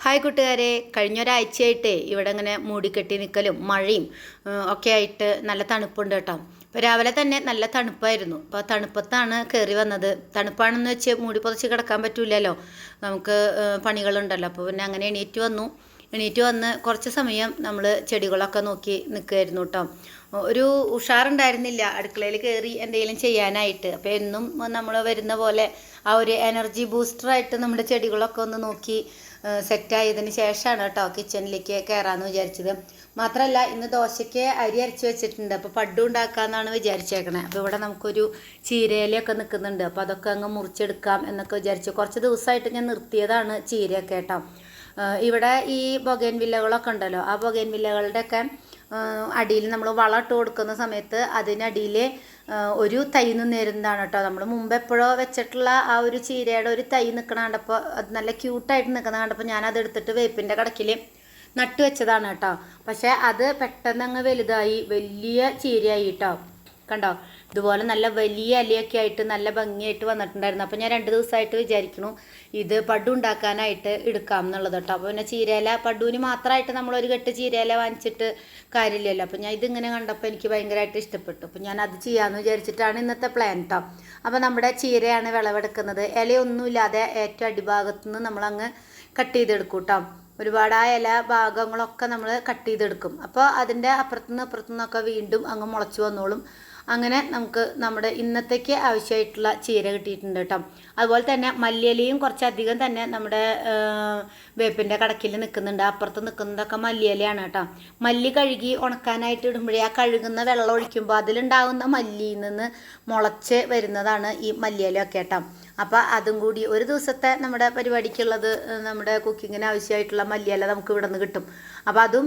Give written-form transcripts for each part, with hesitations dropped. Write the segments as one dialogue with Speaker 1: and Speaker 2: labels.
Speaker 1: Hi കൂട്ടുകാരെ, കഴിഞ്ഞൊരാഴ്ചയായിട്ടേ ഇവിടെ ഇങ്ങനെ മൂടിക്കെട്ടി നിൽക്കലും മഴയും ഒക്കെ ആയിട്ട് നല്ല തണുപ്പുണ്ട് കേട്ടോ. അപ്പോൾ രാവിലെ തന്നെ നല്ല തണുപ്പായിരുന്നു. അപ്പോൾ തണുപ്പത്താണ് കയറി വന്നത്. തണുപ്പാണെന്ന് വെച്ച് മൂടി പുതച്ച് കിടക്കാൻ പറ്റില്ലല്ലോ, നമുക്ക് പണികളുണ്ടല്ലോ. അപ്പോൾ പിന്നെ അങ്ങനെ എണീറ്റ് വന്ന് കുറച്ച് സമയം നമ്മൾ ചെടികളൊക്കെ നോക്കി നിൽക്കുമായിരുന്നു കേട്ടോ. ഒരു ഉഷാറുണ്ടായിരുന്നില്ല അടുക്കളയിൽ കയറി എന്തെങ്കിലും ചെയ്യാനായിട്ട്. അപ്പോൾ എന്നും നമ്മൾ വരുന്ന പോലെ ആ ഒരു എനർജി ബൂസ്റ്ററായിട്ട് നമ്മുടെ ചെടികളൊക്കെ ഒന്ന് നോക്കി സെറ്റായതിന് ശേഷമാണ് കേട്ടോ കിച്ചണിലേക്ക് കയറാമെന്ന് വിചാരിച്ചത്. മാത്രമല്ല ഇന്ന് ദോശയ്ക്ക് അരി അരച്ച് വെച്ചിട്ടുണ്ട്. അപ്പോൾ പഡ്ഡു ഉണ്ടാക്കാമെന്നാണ് വിചാരിച്ചേക്കണേ. അപ്പോൾ ഇവിടെ നമുക്കൊരു ചീരയിലൊക്കെ നിൽക്കുന്നുണ്ട്. അപ്പോൾ അതൊക്കെ അങ്ങ് മുറിച്ചെടുക്കാം എന്നൊക്കെ വിചാരിച്ചു. കുറച്ച് ദിവസമായിട്ട് ഞാൻ നിർത്തിയതാണ് ചീരയൊക്കെ കേട്ടോ. ഇവിടെ ഈ ബൊഗൈൻ വില്ലകളൊക്കെ ഉണ്ടല്ലോ, ആ ബൊഗൈൻ വില്ലകളുടെയൊക്കെ അടിയിൽ നമ്മൾ വളം ഇട്ട് കൊടുക്കുന്ന സമയത്ത് അതിനടിയിൽ ഒരു തൈ നിന്നിരുന്നതാണ് കേട്ടോ. നമ്മൾ മുമ്പ് എപ്പോഴോ വെച്ചിട്ടുള്ള ആ ഒരു ചീരയുടെ ഒരു തൈ നിൽക്കണ കണ്ടപ്പോൾ അത് നല്ല ക്യൂട്ടായിട്ട് നിൽക്കുന്ന കണ്ടപ്പോൾ ഞാനത് എടുത്തിട്ട് വേപ്പിൻ്റെ കടക്കിൽ നട്ടു വെച്ചതാണ് കേട്ടോ. പക്ഷേ അത് പെട്ടെന്ന് അങ്ങ് വലുതായി വലിയ ചീരയായി കേട്ടോ. കണ്ടോ, ഇതുപോലെ നല്ല വലിയ ഇലയൊക്കെ ആയിട്ട് നല്ല ഭംഗിയായിട്ട് വന്നിട്ടുണ്ടായിരുന്നു. അപ്പോൾ ഞാൻ 2 ദിവസമായിട്ട് വിചാരിക്കണു ഇത് പഡ്ഡു ഉണ്ടാക്കാനായിട്ട് എടുക്കാം എന്നുള്ളത് കേട്ടോ. അപ്പോൾ പിന്നെ ചീരയില പഡ്ഡുവിന് മാത്രമായിട്ട് നമ്മളൊരു കെട്ട് ചീരയില വാങ്ങിച്ചിട്ട് കാര്യമില്ലല്ലോ. അപ്പോൾ ഞാൻ ഇതിങ്ങനെ കണ്ടപ്പോൾ എനിക്ക് ഭയങ്കരമായിട്ട് ഇഷ്ടപ്പെട്ടു. അപ്പോൾ ഞാൻ അത് ചെയ്യാമെന്ന് വിചാരിച്ചിട്ടാണ് ഇന്നത്തെ പ്ലാൻ കേട്ടോ. അപ്പോൾ നമ്മുടെ ചീരയാണ് വിളവെടുക്കുന്നത്. ഇലയൊന്നുമില്ലാതെ ഏറ്റവും അടിഭാഗത്തു നിന്ന് നമ്മളങ്ങ് കട്ട് ചെയ്തെടുക്കും കേട്ടോ. ഒരുപാട് ആ ഇല ഭാഗങ്ങളൊക്കെ നമ്മൾ കട്ട് ചെയ്തെടുക്കും. അപ്പോൾ അതിൻ്റെ അപ്പുറത്തുനിന്നൊക്കെ വീണ്ടും അങ്ങ് മുളച്ചു വന്നോളും. അങ്ങനെ നമുക്ക് നമ്മുടെ ഇന്നത്തേക്ക് ആവശ്യമായിട്ടുള്ള ചീര കിട്ടിയിട്ടുണ്ട് കേട്ടോ. അതുപോലെ തന്നെ മല്ലിയിലയും കുറച്ചധികം തന്നെ നമ്മുടെ വേപ്പിൻ്റെ കടക്കിൽ നിൽക്കുന്നുണ്ട്. അപ്പുറത്ത് നിൽക്കുന്നതൊക്കെ മല്ലിയിലയാണ് കേട്ടോ. മല്ലി കഴുകി ഉണക്കാനായിട്ട് ഇടുമ്പോഴേ ആ കഴുകുന്ന വെള്ളം ഒഴിക്കുമ്പോൾ അതിലുണ്ടാകുന്ന മല്ലിയിൽ നിന്ന് മുളച്ച് വരുന്നതാണ് ഈ മല്ലിയിലയൊക്കെ കേട്ടോ. അപ്പോൾ അതും കൂടി ഒരു ദിവസത്തെ നമ്മുടെ പരിപാടിക്കുള്ളത്, നമ്മുടെ കുക്കിങ്ങിന് ആവശ്യമായിട്ടുള്ള മല്ലിയില നമുക്ക് ഇവിടെ നിന്ന് കിട്ടും. അപ്പോൾ അതും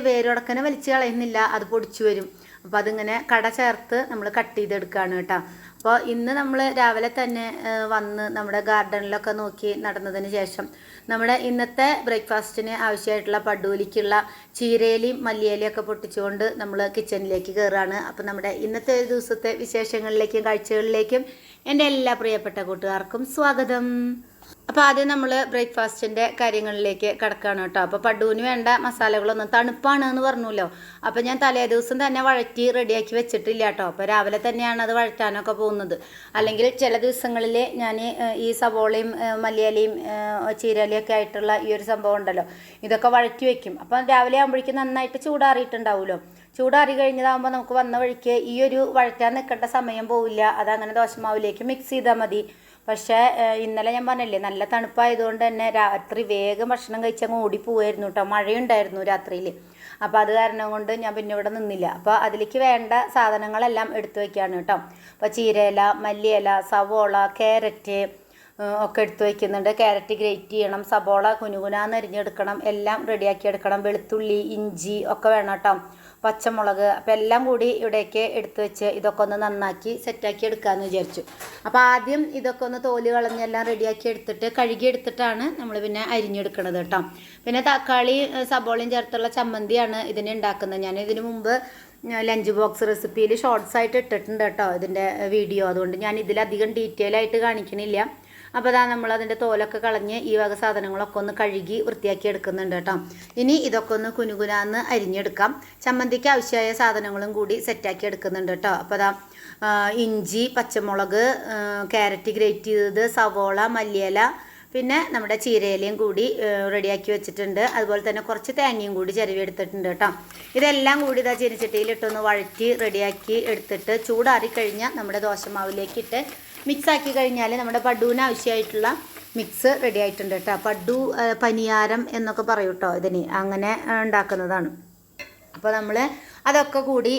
Speaker 1: വേരുടക്കനെ വലിച്ച് കളയുന്നില്ല, അത് പൊടിച്ചു വരും. അപ്പോൾ അതിങ്ങനെ കട ചേർത്ത് നമ്മൾ കട്ട് ചെയ്തെടുക്കുകയാണ് കേട്ടോ. അപ്പോൾ ഇന്ന് നമ്മൾ രാവിലെ തന്നെ വന്ന് നമ്മുടെ ഗാർഡനിലൊക്കെ നോക്കി നടന്നതിന് ശേഷം നമ്മുടെ ഇന്നത്തെ ബ്രേക്ക്ഫാസ്റ്റിന് ആവശ്യമായിട്ടുള്ള പഡ്ഡൂലിക്കുള്ള ചീരയിലയും മല്ലിയിലയൊക്കെ പൊട്ടിച്ചുകൊണ്ട് നമ്മൾ കിച്ചണിലേക്ക് കയറുകയാണ്. അപ്പോൾ നമ്മുടെ ഇന്നത്തെ ഒരു ദിവസത്തെ വിശേഷങ്ങളിലേക്കും കാഴ്ചകളിലേക്കും എൻ്റെ എല്ലാ പ്രിയപ്പെട്ട കൂട്ടുകാർക്കും സ്വാഗതം. അപ്പോൾ ആദ്യം നമ്മൾ ബ്രേക്ക്ഫാസ്റ്റിൻ്റെ കാര്യങ്ങളിലേക്ക് കിടക്കുകയാണ് കേട്ടോ. അപ്പോൾ പഡ്ഡുവിന് വേണ്ട മസാലകളൊന്നും തണുപ്പാണ് എന്ന് പറഞ്ഞല്ലോ. അപ്പോൾ ഞാൻ തലേ ദിവസം തന്നെ വഴറ്റി റെഡിയാക്കി വെച്ചിട്ടില്ല കേട്ടോ. അപ്പോൾ രാവിലെ തന്നെയാണ് അത് വഴറ്റാനൊക്കെ പോകുന്നത്. അല്ലെങ്കിൽ ചില ദിവസങ്ങളിൽ ഞാൻ ഈ സവോളയും മല്ലിയിലയും ചീരയിലയൊക്കെ ആയിട്ടുള്ള ഈ ഒരു സംഭവം ഉണ്ടല്ലോ, ഇതൊക്കെ വഴറ്റി വെക്കും. അപ്പം രാവിലെ ആകുമ്പോഴേക്കും നന്നായിട്ട് ചൂടാറിയിട്ടുണ്ടാവുമല്ലോ. ചൂടാറി കഴിഞ്ഞതാകുമ്പോൾ നമുക്ക് വന്ന വഴിക്ക് ഈ ഒരു വഴറ്റാൻ നിൽക്കേണ്ട സമയം പോവില്ല. അതങ്ങനെ ദോശമാവിലേക്ക് മിക്സ് ചെയ്താൽ മതി. പക്ഷേ ഇന്നലെ ഞാൻ പറഞ്ഞില്ലേ, നല്ല തണുപ്പായതുകൊണ്ട് തന്നെ രാത്രി വേഗം ഭക്ഷണം കഴിച്ചങ്ങ് ഓടിപ്പോവായിരുന്നു കേട്ടോ. മഴയുണ്ടായിരുന്നു രാത്രിയിൽ. അപ്പോൾ അത് കാരണം കൊണ്ട് ഞാൻ പിന്നെ ഇവിടെ നിന്നില്ല. അപ്പോൾ അതിലേക്ക് വേണ്ട സാധനങ്ങളെല്ലാം എടുത്തു വയ്ക്കുകയാണ് കേട്ടോ. അപ്പോൾ ചീരയില, മല്ലിയില, സവോള, ക്യാരറ്റ് ഒക്കെ എടുത്തു വയ്ക്കുന്നുണ്ട്. ക്യാരറ്റ് ഗ്രേറ്റ് ചെയ്യണം, സവോള കുനുകുനാന്ന് അരിഞ്ഞെടുക്കണം, എല്ലാം റെഡിയാക്കി എടുക്കണം. വെളുത്തുള്ളി, ഇഞ്ചി ഒക്കെ വേണം കേട്ടോ, പച്ചമുളക്. അപ്പോൾ എല്ലാം കൂടി ഇവിടേക്ക് എടുത്തു വെച്ച് ഇതൊക്കെ ഒന്ന് നന്നാക്കി സെറ്റാക്കി എടുക്കാമെന്ന് വിചാരിച്ചു. അപ്പോൾ ആദ്യം ഇതൊക്കെ ഒന്ന് തോല് കളഞ്ഞെല്ലാം റെഡിയാക്കി എടുത്തിട്ട് കഴുകി എടുത്തിട്ടാണ് നമ്മൾ പിന്നെ അരിഞ്ഞെടുക്കുന്നത് കേട്ടോ. പിന്നെ തക്കാളി സബോളയും ചേർത്തുള്ള ചമ്മന്തിയാണ് ഇതിന് ഉണ്ടാക്കുന്നത്. ഞാൻ ഇതിനു മുമ്പ് ലഞ്ച് ബോക്സ് റെസിപ്പിയിൽ ഷോർട്സ് ആയിട്ട് ഇട്ടിട്ടുണ്ട് കേട്ടോ ഇതിൻ്റെ വീഡിയോ. അതുകൊണ്ട് ഞാൻ ഇതിലധികം ഡീറ്റെയിൽ ആയിട്ട് കാണിക്കണില്ല. അപ്പോൾ അതാ നമ്മളതിൻ്റെ തോലൊക്കെ കളഞ്ഞ് ഈ വക സാധനങ്ങളൊക്കെ ഒന്ന് കഴുകി വൃത്തിയാക്കി എടുക്കുന്നുണ്ട് കേട്ടോ. ഇനി ഇതൊക്കെ ഒന്ന് കുനുകുനാന്ന് അരിഞ്ഞെടുക്കാം. ചമ്മന്തിക്ക് ആവശ്യമായ സാധനങ്ങളും കൂടി സെറ്റാക്കി എടുക്കുന്നുണ്ട് കേട്ടോ. അപ്പോൾ അതാ ഇഞ്ചി, പച്ചമുളക്, ക്യാരറ്റ് ഗ്രേറ്റ് ചെയ്തത്, സവോള, മല്ലിയില, പിന്നെ നമ്മുടെ ചീരയിലയും കൂടി റെഡിയാക്കി വെച്ചിട്ടുണ്ട്. അതുപോലെ തന്നെ കുറച്ച് തേങ്ങയും കൂടി ചിരവി എടുത്തിട്ടുണ്ട് കേട്ടോ. ഇതെല്ലാം കൂടി ഇതാ ചീനച്ചട്ടിയിലിട്ടൊന്ന് വഴറ്റി റെഡിയാക്കി എടുത്തിട്ട് ചൂടാറി കഴിഞ്ഞാൽ നമ്മുടെ ദോശമാവിലേക്കിട്ട് മിക്സാക്കി കഴിഞ്ഞാൽ നമ്മുടെ പഡ്ഡുവിന് ആവശ്യമായിട്ടുള്ള മിക്സ് റെഡി ആയിട്ടുണ്ട് കേട്ടോ. പഡ്ഡു പനിയാരം എന്നൊക്കെ പറയും കേട്ടോ, ഇതിന് അങ്ങനെ ഉണ്ടാക്കുന്നതാണ്. അപ്പോൾ നമ്മൾ അതൊക്കെ കൂടി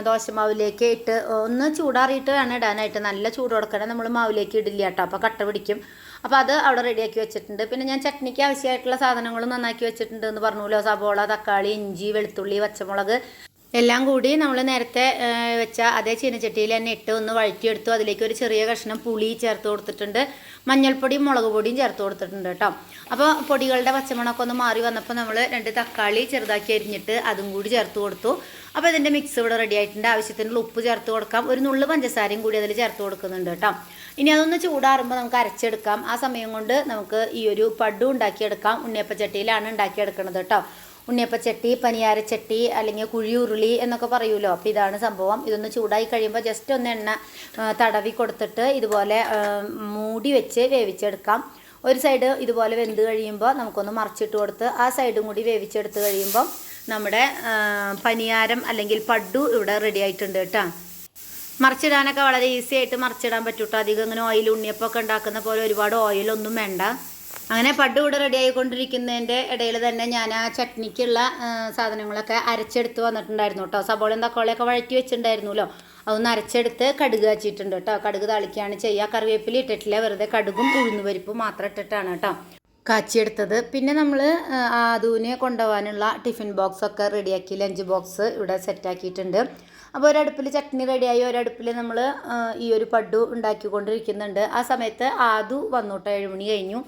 Speaker 1: ദോശമാവിലേക്ക് ഇട്ട് ഒന്ന് ചൂടാറിയിട്ട് വേണം ഇടാനായിട്ട്. നല്ല ചൂട് കൊടുക്കണം, നമ്മൾ മാവിലേക്ക് ഇടില്ല കേട്ടോ, അപ്പോൾ കട്ട പിടിക്കും. അപ്പോൾ അത് അവിടെ റെഡിയാക്കി വെച്ചിട്ടുണ്ട്. പിന്നെ ഞാൻ ചട്നിക്ക് ആവശ്യമായിട്ടുള്ള സാധനങ്ങളും നന്നാക്കി വെച്ചിട്ടുണ്ട് എന്ന് പറഞ്ഞല്ലോ. സവോള, തക്കാളി, ഇഞ്ചി, വെളുത്തുള്ളി, പച്ചമുളക്, എല്ലാം കൂടി നമ്മൾ നേരത്തെ വെച്ച അതേ ചീനച്ചട്ടിയിൽ തന്നെ ഇട്ട് ഒന്ന് വഴറ്റിയെടുത്തു. അതിലേക്ക് ഒരു ചെറിയ കഷ്ണം പുളി ചേർത്ത് കൊടുത്തിട്ടുണ്ട്, മഞ്ഞൾപ്പൊടിയും മുളക് പൊടിയും ചേർത്ത് കൊടുത്തിട്ടുണ്ട് കേട്ടോ. അപ്പോൾ പൊടികളുടെ പച്ചമണമൊക്കെ ഒന്ന് മാറി വന്നപ്പോൾ നമ്മൾ 2 തക്കാളി ചെറുതാക്കി അരിഞ്ഞിട്ട് അതും കൂടി ചേർത്ത് കൊടുത്തു. അപ്പോൾ ഇതിൻ്റെ മിക്സ് ഇവിടെ റെഡി ആയിട്ടുണ്ട്. ആവശ്യത്തിനുള്ള ഉപ്പ് ചേർത്ത് കൊടുക്കാം, ഒരു നുള്ളു പഞ്ചസാരയും കൂടി അതിൽ ചേർത്ത് കൊടുക്കുന്നുണ്ട് കേട്ടോ. ഇനി അതൊന്ന് ചൂടാറുമ്പോൾ നമുക്ക് അരച്ചെടുക്കാം. ആ സമയം കൊണ്ട് നമുക്ക് ഈ ഒരു പഡ്ഡു ഉണ്ടാക്കിയെടുക്കാം. ഉണ്ണിയപ്പച്ചട്ടിയിലാണ് ഉണ്ടാക്കിയെടുക്കുന്നത് കേട്ടോ. ഉണ്ണിയപ്പച്ചട്ടി, പനിയാരച്ചട്ടി അല്ലെങ്കിൽ കുഴിയുരുളി എന്നൊക്കെ പറയുമല്ലോ. അപ്പോൾ ഇതാണ് സംഭവം. ഇതൊന്ന് ചൂടായി കഴിയുമ്പോൾ ജസ്റ്റ് ഒന്ന് എണ്ണ തടവി കൊടുത്തിട്ട് ഇതുപോലെ മൂടി വെച്ച് വേവിച്ചെടുക്കാം. ഒരു സൈഡ് ഇതുപോലെ വെന്ത് കഴിയുമ്പോൾ നമുക്കൊന്ന് മറിച്ചിട്ട് കൊടുത്ത് ആ സൈഡും കൂടി വേവിച്ചെടുത്ത് കഴിയുമ്പോൾ നമ്മുടെ പനിയാരം അല്ലെങ്കിൽ പഡ്ഡു ഇവിടെ റെഡി ആയിട്ടുണ്ട് കേട്ടോ. മറിച്ചിടാനൊക്കെ വളരെ ഈസി ആയിട്ട് മറിച്ചിടാൻ പറ്റൂട്ടോ. അധികം ഇങ്ങനെ ഓയിൽ ഉണ്ണിയപ്പമൊക്കെ ഉണ്ടാക്കുന്ന പോലെ ഒരുപാട് ഓയിലൊന്നും വേണ്ട. അങ്ങനെ പഡ്ഡു ഇവിടെ റെഡി ആയിക്കൊണ്ടിരിക്കുന്നതിൻ്റെ ഇടയിൽ തന്നെ ഞാൻ ആ ചട്നിക്കുള്ള സാധനങ്ങളൊക്കെ അരച്ചെടുത്ത് വന്നിട്ടുണ്ടായിരുന്നു കേട്ടോ. സബോളയും തക്കാളിയൊക്കെ വഴറ്റി വെച്ചിട്ടുണ്ടായിരുന്നല്ലോ, അതൊന്ന് അരച്ചെടുത്ത് കടുക് കാച്ചിട്ടുണ്ട് കേട്ടോ. കടുക് താളിക്കുകയാണ് ചെയ്യുക. കറിവേപ്പില ഇട്ടിട്ടില്ല, വെറുതെ കടുകും ഉഴുന്നുപരിപ്പും മാത്രം ഇട്ടിട്ടാണ് കേട്ടോ കാച്ചിയെടുത്തത്. പിന്നെ നമ്മൾ ആദൂനെ കൊണ്ടുപോകാനുള്ള ടിഫിൻ ബോക്സൊക്കെ റെഡിയാക്കി, ലഞ്ച് ബോക്സ് ഇവിടെ സെറ്റാക്കിയിട്ടുണ്ട്. അപ്പോൾ ഒരടുപ്പിൽ ചട്നി റെഡിയായി, ഒരടുപ്പിൽ നമ്മൾ ഈ ഒരു പഡ്ഡു ഉണ്ടാക്കിക്കൊണ്ടിരിക്കുന്നുണ്ട്. ആ സമയത്ത് ആദു വന്നു കേട്ടോ. 7 മണി കഴിഞ്ഞു.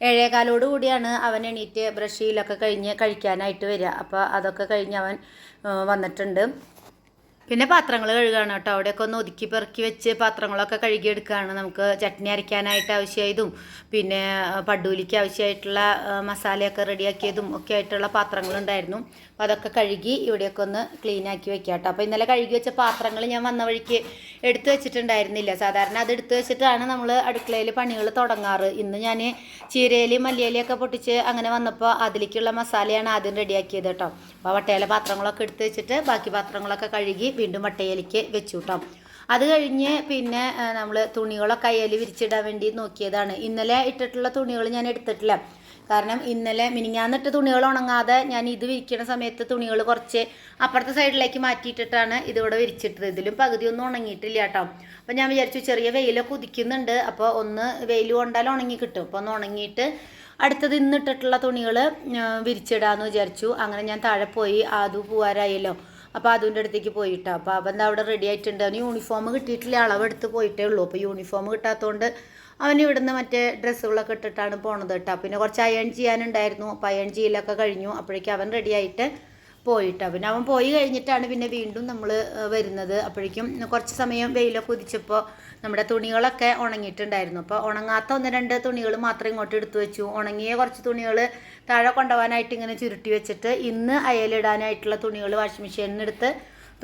Speaker 1: 7:15 കൂടിയാണ് അവൻ എണീറ്റ് ബ്രഷ് ചെയ്യലൊക്കെ കഴിഞ്ഞ് കഴിക്കാനായിട്ട് വരിക. അപ്പോൾ അതൊക്കെ കഴിഞ്ഞ് അവൻ വന്നിട്ടുണ്ട്. പിന്നെ പാത്രങ്ങൾ കഴുകുകയാണ് കേട്ടോ. അവിടെയൊക്കെ ഒന്ന് ഒതുക്കി പെറുക്കി വെച്ച് പാത്രങ്ങളൊക്കെ കഴുകിയെടുക്കുകയാണ്. നമുക്ക് ചട്നി അരയ്ക്കാനായിട്ട് ആവശ്യമായതും പിന്നെ പഡ്ഡൂലിക്ക് ആവശ്യമായിട്ടുള്ള മസാലയൊക്കെ റെഡിയാക്കിയതും ഒക്കെ ആയിട്ടുള്ള പാത്രങ്ങളുണ്ടായിരുന്നു. അപ്പോൾ അതൊക്കെ കഴുകി ഇവിടെയൊക്കെ ഒന്ന് ക്ലീൻ ആക്കി വെക്കാം കേട്ടോ. അപ്പോൾ ഇന്നലെ കഴുകി വെച്ച പാത്രങ്ങൾ ഞാൻ വന്ന വഴിക്ക് എടുത്തു വെച്ചിട്ടുണ്ടായിരുന്നില്ല. സാധാരണ അത് എടുത്തു വെച്ചിട്ടാണ് നമ്മൾ അടുക്കളയിൽ പണികൾ തുടങ്ങാറ്. ഇന്ന് ഞാൻ ചീരയില മല്ലിയിലയൊക്കെ പൊട്ടിച്ച് അങ്ങനെ വന്നപ്പോൾ അതിലേക്കുള്ള മസാലയാണ് ആദ്യം റെഡിയാക്കിയത് കേട്ടോ. അപ്പോൾ വട്ടയിലെ പാത്രങ്ങളൊക്കെ എടുത്ത് വെച്ചിട്ട് ബാക്കി പാത്രങ്ങളൊക്കെ കഴുകി വീണ്ടും വട്ടയിലേക്ക് വെച്ചു കേട്ടോ. അത് കഴിഞ്ഞ് പിന്നെ നമ്മൾ തുണികളൊക്കെ അയൽ വിരിച്ചിടാൻ വേണ്ടി നോക്കിയതാണ്. ഇന്നലെ ഇട്ടിട്ടുള്ള തുണികൾ ഞാൻ എടുത്തിട്ടില്ല. കാരണം ഇന്നലെ മിനിഞ്ഞാന്നിട്ട് തുണികൾ ഉണങ്ങാതെ ഞാൻ ഇത് വിരിക്കുന്ന സമയത്ത് തുണികൾ കുറച്ച് അപ്പുറത്തെ സൈഡിലേക്ക് മാറ്റിയിട്ടിട്ടാണ് ഇതിവിടെ വിരിച്ചിട്ടത്. ഇതിലും പകുതിയൊന്നും ഉണങ്ങിയിട്ടില്ല കേട്ടോ. അപ്പോൾ ഞാൻ വിചാരിച്ചു ചെറിയ വെയിലൊക്കെ ഉദിക്കുന്നുണ്ട്, അപ്പോൾ ഒന്ന് വെയിൽ കൊണ്ടാൽ ഉണങ്ങി കിട്ടും. അപ്പോൾ ഒന്ന് ഉണങ്ങിയിട്ട് അടുത്തത് ഇന്നിട്ടിട്ടുള്ള തുണികൾ വിരിച്ചിടാമെന്ന് വിചാരിച്ചു. അങ്ങനെ ഞാൻ താഴെ പോയി. ആദു പോവാറായല്ലോ, അപ്പോൾ അതിൻ്റെ അടുത്തേക്ക് പോയിട്ടോ. അപ്പോൾ അവൻ എന്താ അവിടെ റെഡി ആയിട്ടുണ്ട്. അവന് യൂണിഫോം കിട്ടിയിട്ടില്ല, അളവെടുത്ത് പോയിട്ടേ ഉള്ളൂ. അപ്പോൾ യൂണിഫോം കിട്ടാത്തതുകൊണ്ട് അവൻ ഇവിടുന്ന് മറ്റേ ഡ്രസ്സുകളൊക്കെ ഇട്ടിട്ടാണ് പോണത് കേട്ടോ. പിന്നെ കുറച്ച് അയൺ ചെയ്യാനുണ്ടായിരുന്നു. അപ്പോൾ അയൺ ചെയ്യലൊക്കെ കഴിഞ്ഞു. അപ്പോഴേക്കും അവൻ റെഡി ആയിട്ട് പോയിട്ടോ. പിന്നെ അവൻ പോയി കഴിഞ്ഞിട്ടാണ് പിന്നെ വീണ്ടും നമ്മൾ വരുന്നത്. അപ്പോഴേക്കും കുറച്ച് സമയം വെയിലൊക്കെ ഉദിച്ചപ്പോൾ നമ്മുടെ തുണികളൊക്കെ ഉണങ്ങിയിട്ടുണ്ടായിരുന്നു. അപ്പോൾ ഉണങ്ങാത്ത 1-2 തുണികൾ മാത്രം ഇങ്ങോട്ട് എടുത്തു വെച്ചു. ഉണങ്ങിയ കുറച്ച് തുണികൾ താഴെ കൊണ്ടുപോകാനായിട്ട് ഇങ്ങനെ ചുരുട്ടി വെച്ചിട്ട് ഇന്ന് അയലിടാനായിട്ടുള്ള തുണികൾ വാഷിംഗ് മെഷീനിൽ എടുത്ത്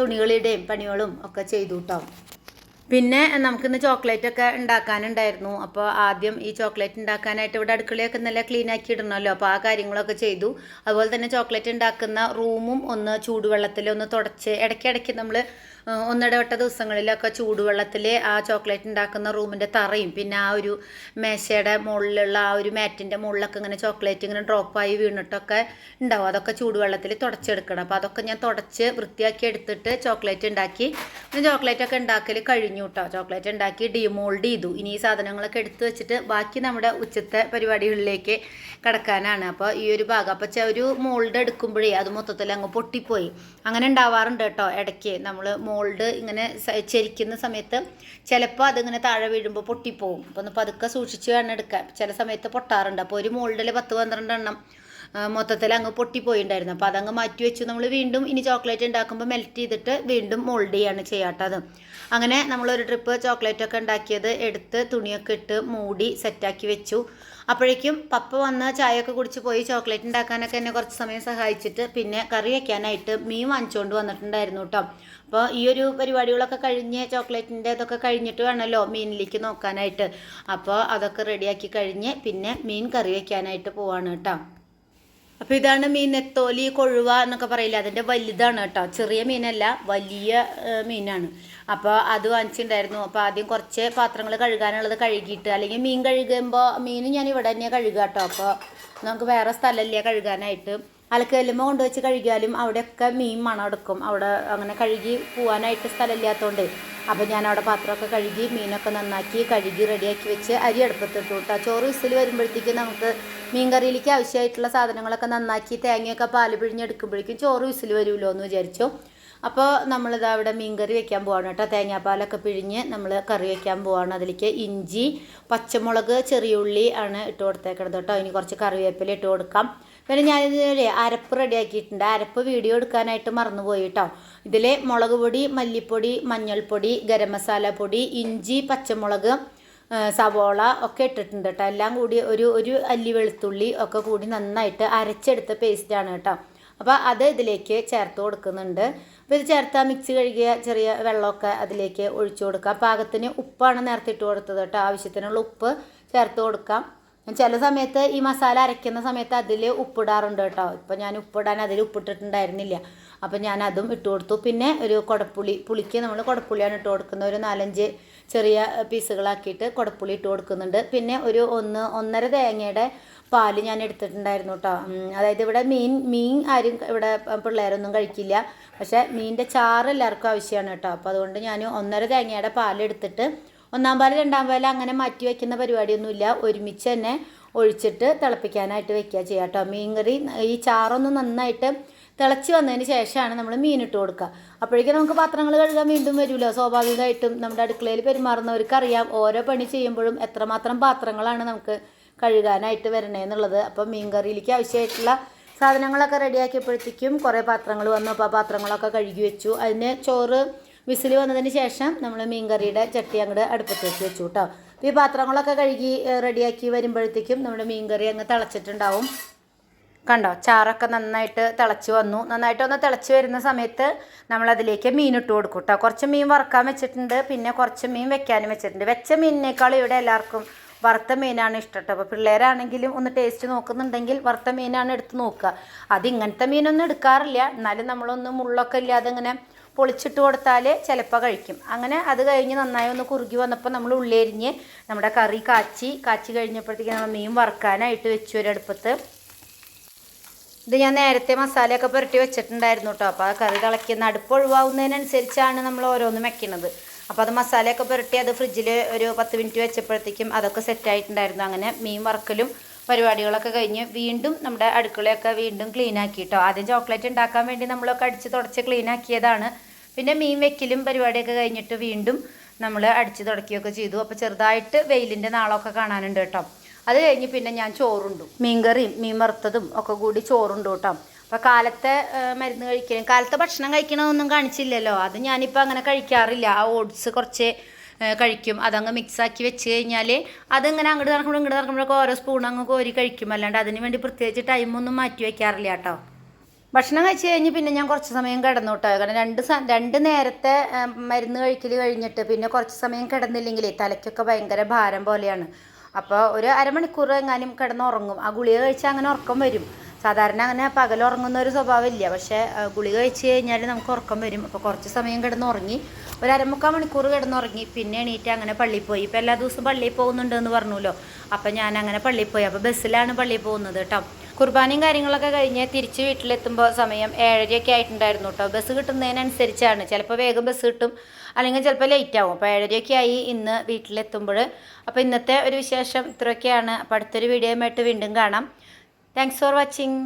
Speaker 1: തുണികളിടുകയും പണികളും ഒക്കെ ചെയ്തു കേട്ടോ. പിന്നെ നമുക്കിന്ന് ചോക്ലേറ്റൊക്കെ ഉണ്ടാക്കാനുണ്ടായിരുന്നു. അപ്പോൾ ആദ്യം ഈ ചോക്ലേറ്റ് ഉണ്ടാക്കാനായിട്ട് ഇവിടെ അടുക്കളയൊക്കെ നല്ല ക്ലീൻ ആക്കി ഇടണമല്ലോ. അപ്പോൾ ആ കാര്യങ്ങളൊക്കെ ചെയ്തു. അതുപോലെ തന്നെ ചോക്ലേറ്റ് ഉണ്ടാക്കുന്ന റൂമും ഒന്ന് ചൂടുവെള്ളത്തിൽ ഒന്ന് തുടച്ച് ഇടയ്ക്കിടയ്ക്ക് നമ്മൾ ഒന്നിടവിട്ട ദിവസങ്ങളിലൊക്കെ ചൂടുവെള്ളത്തിൽ ആ ചോക്ലേറ്റ് ഉണ്ടാക്കുന്ന റൂമിൻ്റെ തറയും പിന്നെ ആ ഒരു മേശയുടെ മുകളിലുള്ള ആ ഒരു മാറ്റിൻ്റെ മുകളിലൊക്കെ ഇങ്ങനെ ചോക്ലേറ്റ് ഇങ്ങനെ ഡ്രോപ്പായി വീണിട്ടൊക്കെ ഉണ്ടാവും. അതൊക്കെ ചൂടുവെള്ളത്തിൽ തുടച്ചെടുക്കണം. അപ്പോൾ അതൊക്കെ ഞാൻ തുടച്ച് വൃത്തിയാക്കി എടുത്തിട്ട് ചോക്ലേറ്റ് ഉണ്ടാക്കി. ചോക്ലേറ്റൊക്കെ ഉണ്ടാക്കൽ കഴിഞ്ഞു കേട്ടോ. ചോക്ലേറ്റ് ഉണ്ടാക്കി ഡീമോൾഡ് ചെയ്തു. ഇനി ഈ സാധനങ്ങളൊക്കെ എടുത്ത് വെച്ചിട്ട് ബാക്കി നമ്മുടെ ഉച്ചത്തെ പരിപാടികളിലേക്ക് കിടക്കാനാണ്. അപ്പോൾ ഈ ഒരു ഭാഗം അപ്പോൾ ഒരു മോൾഡ് എടുക്കുമ്പോഴേ അത് മൊത്തത്തിൽ അങ്ങ് പൊട്ടിപ്പോയി. അങ്ങനെ ഉണ്ടാവാറുണ്ട് കേട്ടോ. ഇടയ്ക്ക് നമ്മൾ മോൾഡ് ഇങ്ങനെ ചരിക്കുന്ന സമയത്ത് ചിലപ്പോൾ അതിങ്ങനെ താഴെ വീഴുമ്പോൾ പൊട്ടിപ്പോവും. അപ്പോൾ ഒന്ന് പതുക്കെ സൂക്ഷിച്ച് വേണം എടുക്കാൻ. ചില സമയത്ത് പൊട്ടാറുണ്ട്. അപ്പോൾ ഒരു മോൾഡിൽ 10-12 എണ്ണം മൊത്തത്തിൽ അങ്ങ് പൊട്ടിപ്പോയിണ്ടായിരുന്നു. അപ്പോൾ അതങ്ങ് മാറ്റി വെച്ചു. നമ്മൾ വീണ്ടും ഇനി ചോക്ലേറ്റ് ഉണ്ടാക്കുമ്പോൾ മെൽറ്റ് ചെയ്തിട്ട് വീണ്ടും മോൾഡ് ചെയ്യാണ് ചെയ്യാട്ടത്. അങ്ങനെ നമ്മളൊരു ട്രിപ്പ് ചോക്ലേറ്റൊക്കെ ഉണ്ടാക്കിയത് എടുത്ത് തുണിയൊക്കെ ഇട്ട് മൂടി സെറ്റാക്കി വെച്ചു. അപ്പോഴേക്കും പപ്പ വന്ന് ചായയൊക്കെ കുടിച്ച് പോയി. ചോക്ലേറ്റ് ഉണ്ടാക്കാനൊക്കെ എന്നെ കുറച്ച് സമയം സഹായിച്ചിട്ട് പിന്നെ കറി വയ്ക്കാനായിട്ട് മീൻ വാങ്ങിച്ചുകൊണ്ട് വന്നിട്ടുണ്ടായിരുന്നു കേട്ടോ. അപ്പോൾ ഈ ഒരു പരിപാടികളൊക്കെ കഴിഞ്ഞ് ചോക്ലേറ്റിൻ്റെ ഇതൊക്കെ കഴിഞ്ഞിട്ട് വേണമല്ലോ മീനിലേക്ക് നോക്കാനായിട്ട്. അപ്പോൾ അതൊക്കെ റെഡിയാക്കി കഴിഞ്ഞ് പിന്നെ മീൻ കറി വയ്ക്കാനായിട്ട് പോവാണ് കേട്ടോ. അപ്പോൾ ഇതാണ് മീൻ. നെത്തോലി, കൊഴുവ എന്നൊക്കെ പറയില്ല, അതിൻ്റെ വലുതാണ് കേട്ടോ. ചെറിയ മീനല്ല, വലിയ മീനാണ്. അപ്പോൾ അത് വാങ്ങിച്ചിട്ടുണ്ടായിരുന്നു. അപ്പോൾ ആദ്യം കുറച്ച് പാത്രങ്ങൾ കഴുകാനുള്ളത് കഴുകിയിട്ട്, അല്ലെങ്കിൽ മീൻ കഴുകുമ്പോൾ മീൻ ഞാൻ ഇവിടെ തന്നെയാണ് കഴുകുക കേട്ടോ. അപ്പോൾ നമുക്ക് വേറെ സ്ഥലമില്ല കഴുകാനായിട്ട്. അലക്കല്ലുമ്പോൾ കൊണ്ടുവച്ച് കഴുകിയാലും അവിടെയൊക്കെ മീൻ മണം എടുക്കും. അവിടെ അങ്ങനെ കഴുകി പോകാനായിട്ട് സ്ഥലമില്ലാത്തതുകൊണ്ട് അപ്പോൾ ഞാൻ അവിടെ പാത്രമൊക്കെ കഴുകി മീനൊക്കെ നന്നാക്കി കഴുകി റെഡിയാക്കി വെച്ച് അരി അടുപ്പത്തിട്ടു കേട്ടോ. ചോറ് വിസിൽ വരുമ്പോഴത്തേക്കും നമുക്ക് മീൻ കറിയിലേക്ക് ആവശ്യമായിട്ടുള്ള സാധനങ്ങളൊക്കെ നന്നാക്കി തേങ്ങയൊക്കെ പാല് പിഴിഞ്ഞെടുക്കുമ്പോഴേക്കും ചോറ് വിസിൽ വരുമല്ലോ എന്ന് വിചാരിച്ചു. അപ്പോൾ നമ്മളിതാ ഇവിടെ മീൻ കറി വെക്കാൻ പോവാണ് കേട്ടോ. തേങ്ങാപ്പാലൊക്കെ പിഴിഞ്ഞ് നമ്മൾ കറി വെക്കാൻ പോവാണ്. അതിലേക്ക് ഇഞ്ചി, പച്ചമുളക്, ചെറിയ ഉള്ളി ആണ് ഇട്ട് കൊടുത്തേക്കണത് കേട്ടോ. ഇനി കുറച്ച് കറിവേപ്പില ഇട്ട് കൊടുക്കാം. പിന്നെ ഞാനിതിൽ അരപ്പ് റെഡിയാക്കിയിട്ടുണ്ട്. അരപ്പ് വീഡിയോ എടുക്കാനായിട്ട് മറന്നുപോയി കേട്ടോ. ഇതിൽ മുളക് പൊടി, മല്ലിപ്പൊടി, മഞ്ഞൾപ്പൊടി, ഗരം മസാല പൊടി, ഇഞ്ചി, പച്ചമുളക്, സവോള ഒക്കെ ഇട്ടിട്ടുണ്ട് കേട്ടോ. എല്ലാം കൂടി ഒരു അല്ലി വെളുത്തുള്ളി ഒക്കെ കൂടി നന്നായിട്ട് അരച്ചെടുത്ത പേസ്റ്റാണ് കേട്ടോ. അപ്പോൾ അത് ഇതിലേക്ക് ചേർത്ത് കൊടുക്കുന്നുണ്ട്. അപ്പോൾ ഇത് ചേർത്താൽ മിക്സി കഴുകിയ ചെറിയ വെള്ളമൊക്കെ അതിലേക്ക് ഒഴിച്ചു കൊടുക്കാം. പാകത്തിന് ഉപ്പാണ് നേരത്തെ ഇട്ട് കൊടുത്തത് കേട്ടോ. ആവശ്യത്തിനുള്ള ഉപ്പ് ചേർത്ത് കൊടുക്കാം. ചില സമയത്ത് ഈ മസാല അരയ്ക്കുന്ന സമയത്ത് അതിൽ ഉപ്പിടാറുണ്ട് കേട്ടോ. ഇപ്പോൾ ഞാൻ ഉപ്പിടാൻ അതിൽ ഉപ്പിട്ടിട്ടുണ്ടായിരുന്നില്ല. അപ്പോൾ ഞാൻ അതും ഇട്ട് കൊടുത്തു. പിന്നെ ഒരു പുളിക്ക് നമ്മൾ കുടപ്പുളിയാണ് ഇട്ട് കൊടുക്കുന്നത്. ഒരു 4-5 ചെറിയ പീസുകളാക്കിയിട്ട് കുടപ്പുളി ഇട്ട് കൊടുക്കുന്നുണ്ട്. പിന്നെ ഒരു 1-1.5 തേങ്ങയുടെ പാല് ഞാൻ എടുത്തിട്ടുണ്ടായിരുന്നു കേട്ടോ. അതായത് ഇവിടെ മീൻ ആരും ഇവിടെ പിള്ളേരൊന്നും കഴിക്കില്ല. പക്ഷേ മീനിൻ്റെ ചാറ് എല്ലാവർക്കും ആവശ്യമാണ് കേട്ടോ. അപ്പോൾ അതുകൊണ്ട് ഞാൻ 1.5 തേങ്ങയുടെ പാലെടുത്തിട്ട് 1-ാം പാല് 2-ാം പാല് അങ്ങനെ മാറ്റി വയ്ക്കുന്ന പരിപാടിയൊന്നുമില്ല. ഒരുമിച്ച് തന്നെ ഒഴിച്ചിട്ട് തിളപ്പിക്കാനായിട്ട് വെക്കുക ചെയ്യാം കേട്ടോ. മീൻ കറി ഈ ചാറൊന്ന് നന്നായിട്ട് തിളച്ച് വന്നതിന് ശേഷമാണ് നമ്മൾ മീനിട്ട് കൊടുക്കുക. അപ്പോഴേക്കും നമുക്ക് പാത്രങ്ങൾ കഴുകാൻ വീണ്ടും വരുമല്ലോ. സ്വാഭാവികമായിട്ടും നമ്മുടെ അടുക്കളയിൽ പെരുമാറുന്നവർക്ക് അറിയാം ഓരോ പണി ചെയ്യുമ്പോഴും എത്രമാത്രം പാത്രങ്ങളാണ് നമുക്ക് കഴുകാനായിട്ട് വരണേന്നുള്ളത്. അപ്പം മീൻ കറിയിലേക്ക് ആവശ്യമായിട്ടുള്ള സാധനങ്ങളൊക്കെ റെഡിയാക്കിയപ്പോഴത്തേക്കും കുറേ പാത്രങ്ങൾ വന്നു. അപ്പോൾ ആ പാത്രങ്ങളൊക്കെ കഴുകി വെച്ചു. അതിന് ചോറ് വിസിൽ വന്നതിന് ശേഷം നമ്മൾ മീൻ കറിയുടെ ചട്ടി അങ്ങോട്ട് അടുപ്പത്തേക്ക് വെച്ചു കേട്ടോ. അപ്പോൾ ഈ പാത്രങ്ങളൊക്കെ കഴുകി റെഡിയാക്കി വരുമ്പോഴത്തേക്കും നമ്മുടെ മീൻ കറി അങ്ങ് തിളച്ചിട്ടുണ്ടാവും. കണ്ടോ, ചാറൊക്കെ നന്നായിട്ട് തിളച്ച് വന്നു. നന്നായിട്ടൊന്ന് തിളച്ച് വരുന്ന സമയത്ത് നമ്മളതിലേക്ക് മീനിട്ട് കൊടുക്കും കേട്ടോ. കുറച്ച് മീൻ വറുക്കാൻ വെച്ചിട്ടുണ്ട്, പിന്നെ കുറച്ച് മീൻ വെക്കാനും വെച്ചിട്ടുണ്ട്. വെച്ച മീനിനേക്കാളും ഇവിടെ എല്ലാവർക്കും വറുത്ത മീനാണ് ഇഷ്ടം കേട്ടോ. അപ്പോൾ പിള്ളേരാണെങ്കിലും ഒന്ന് ടേസ്റ്റ് നോക്കുന്നുണ്ടെങ്കിൽ വറുത്ത മീനാണ് എടുത്ത് നോക്കുക. അതിങ്ങനത്തെ മീനൊന്നും എടുക്കാറില്ല, എന്നാലും നമ്മളൊന്ന് മുള്ളൊക്കെ ഇല്ലാതെ ഇങ്ങനെ പൊളിച്ചിട്ട് കൊടുത്താൽ ചിലപ്പോൾ കഴിക്കും. അങ്ങനെ അത് കഴിഞ്ഞ് നന്നായി ഒന്ന് കുറുകി വന്നപ്പോൾ നമ്മൾ ഉള്ളിയരിഞ്ഞ് നമ്മുടെ കറി കാച്ചി കഴിഞ്ഞപ്പോഴത്തേക്കും നമ്മൾ മീൻ വറുക്കാനായിട്ട് വെച്ചു ഒരടുപ്പത്ത്. ഇത് ഞാൻ നേരത്തെ മസാലയൊക്കെ പുരട്ടി വെച്ചിട്ടുണ്ടായിരുന്നു കേട്ടോ. അപ്പോൾ ആ കറി തിളയ്ക്കുന്ന അടുപ്പ് ഒഴിവാകുന്നതിനനുസരിച്ചാണ് നമ്മൾ ഓരോന്നും വെക്കുന്നത്. അപ്പോൾ അത് മസാലയൊക്കെ പുരട്ടി അത് ഫ്രിഡ്ജിൽ ഒരു 10 മിനിറ്റ് വെച്ചപ്പോഴത്തേക്കും അതൊക്കെ സെറ്റായിട്ടുണ്ടായിരുന്നു. അങ്ങനെ മീൻ വറുക്കലും പരിപാടികളൊക്കെ കഴിഞ്ഞ് വീണ്ടും നമ്മുടെ അടുക്കളയൊക്കെ വീണ്ടും ക്ലീൻ ആക്കി കേട്ടോ. ആദ്യം ചോക്ലേറ്റ് ഉണ്ടാക്കാൻ വേണ്ടി നമ്മളൊക്കെ അടിച്ച് തുടച്ച് ക്ലീൻ ആക്കിയതാണ്. പിന്നെ മീൻ വെക്കലും പരിപാടിയൊക്കെ കഴിഞ്ഞിട്ട് വീണ്ടും നമ്മൾ അടിച്ച് തുടക്കുകയൊക്കെ ചെയ്തു. അപ്പോൾ ചെറുതായിട്ട് വെയിലിൻ്റെ നാളമൊക്കെ കാണാനുണ്ട് കേട്ടോ. അത് കഴിഞ്ഞ് പിന്നെ ഞാൻ ചോറുണ്ടു. മീൻകറിയും മീൻ വറുത്തതും ഒക്കെ കൂടി ചോറുണ്ടു കേട്ടോ. അപ്പോൾ കാലത്തെ മരുന്ന് കഴിക്കലും കാലത്തെ ഭക്ഷണം കഴിക്കണമെന്നൊന്നും കാണിച്ചില്ലല്ലോ. അത് ഞാനിപ്പോൾ അങ്ങനെ കഴിക്കാറില്ല. ആ ഓട്സ് കുറച്ച് കഴിക്കും. അതങ്ങ് മിക്സാക്കി വെച്ച് കഴിഞ്ഞാൽ അതിങ്ങനെ അങ്ങോട്ട് നടക്കുമ്പോഴൊക്കെ ഓരോ സ്പൂൺ അങ്ങ് കോരി കഴിക്കും. അല്ലാണ്ട് അതിന് വേണ്ടി പ്രത്യേകിച്ച് ടൈമൊന്നും മാറ്റി വയ്ക്കാറില്ല കേട്ടോ. ഭക്ഷണം കഴിച്ച് കഴിഞ്ഞ് പിന്നെ ഞാൻ കുറച്ച് സമയം കിടന്നു കേട്ടോ. കാരണം 2 നേരത്തെ മരുന്ന് കഴിക്കൽ കഴിഞ്ഞിട്ട് പിന്നെ കുറച്ച് സമയം കിടന്നില്ലെങ്കിൽ തലയ്ക്കൊക്കെ ഭയങ്കര ഭാരം പോലെയാണ്. അപ്പോൾ ഒരു അരമണിക്കൂർ എങ്ങാനും കിടന്നുറങ്ങും. ആ ഗുളിക കഴിച്ചാൽ അങ്ങനെ ഉറക്കം വരും. സാധാരണ അങ്ങനെ പകലുറങ്ങുന്ന ഒരു സ്വഭാവമില്ല, പക്ഷേ ഗുളിക കഴിച്ച് കഴിഞ്ഞാൽ നമുക്ക് ഉറക്കം വരും. അപ്പോൾ കുറച്ച് സമയം കിടന്നുറങ്ങി, ഒരു 3/4 മണിക്കൂർ കിടന്നുറങ്ങി. പിന്നെ എണീറ്റ് അങ്ങനെ പള്ളിയിൽ പോയി. ഇപ്പോൾ എല്ലാ ദിവസവും പള്ളിയിൽ പോകുന്നുണ്ട് എന്ന് പറഞ്ഞല്ലോ. അപ്പോൾ ഞാൻ അങ്ങനെ പള്ളിയിൽ പോയി. അപ്പോൾ ബസ്സിലാണ് പള്ളിയിൽ പോകുന്നത് കേട്ടോ. കുർബാനയും കാര്യങ്ങളൊക്കെ കഴിഞ്ഞ് തിരിച്ച് വീട്ടിലെത്തുമ്പോൾ സമയം 7:30 ആയിട്ടുണ്ടായിരുന്നു കേട്ടോ. ബസ് കിട്ടുന്നതിനനുസരിച്ചാണ്. ചിലപ്പോൾ വേഗം ബസ് കിട്ടും, അല്ലെങ്കിൽ ചിലപ്പോൾ ലേറ്റ് ആവും. അപ്പോൾ 7:30 ആയി ഇന്ന് വീട്ടിലെത്തുമ്പോൾ. അപ്പോൾ ഇന്നത്തെ ഒരു വിശേഷം ഇത്രയൊക്കെയാണ്. അപ്പോൾ അടുത്തൊരു വീഡിയോയുമായിട്ട് വീണ്ടും കാണാം. Thanks for watching.